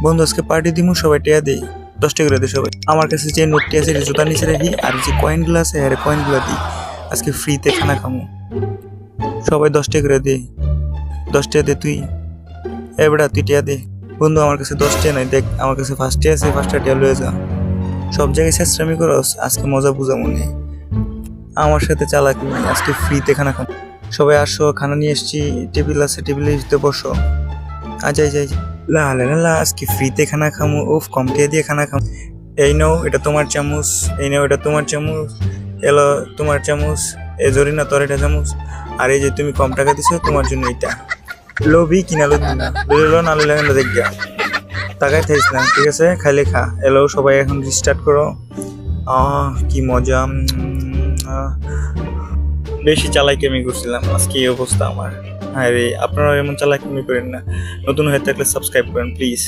বন্ধু আজকে পার্টি দিমু, সবাই টিয়া দিই, 10 টাকা করে দিই সবাই। আমার কাছে যে নোটটি আছে এটা জুতার নিচে রাখি, আর যে কয়েনগুলো আছে হ্যাঁ কয়েনগুলো দিই। আজকে ফ্রিতে খানা খামু, সবাই 10 টাকা করে দিই। 10 টাকা দে তুই, এবারে তুই টিয়া দে। বন্ধু আমার কাছে 10 টাকা নাই, দেখ আমার কাছে 5 টাকা আছে, 5টা টিয়া লয়ে যা। সব জায়গায় চেষ্টামি করস, আজকে মজা বুঝা মনে। আমার সাথে চালাকি নাই, আজকে ফ্রিতে খানা খাবো। সবাই আসো, খানা নিয়ে এসছি, টেবিল আছে, টেবিলে বসো। যাই যাই লা লা লা লা, আজকে ফ্রিতে খানা খামু, উফ কম টিয়া দিয়ে খানা খামু। এই নাও এটা তোমার চামচ, এই নাও এটা তোমার চামচ, এলো তোমার চামচ, এ জরি না তোর এটা চামচ। আর এই যে তুমি কম টাকা দিছো তোমার জন্য এটা। লোভি কিনা লোভি না, লইলো না লইলে না, দেখ গা টাকায় খাইস না, ঠিক আছে খাইলে খা। এলো সবাই এখন রিস্টার্ট করো। কি মজা। বেশি চালাকি আমি করছিলাম, আজকে এই অবস্থা আমার। হ্যাঁ রে, আপনারা এমন চালাকি করেন না। নতুন হয়ে থাকলে সাবস্ক্রাইব করেন প্লিজ।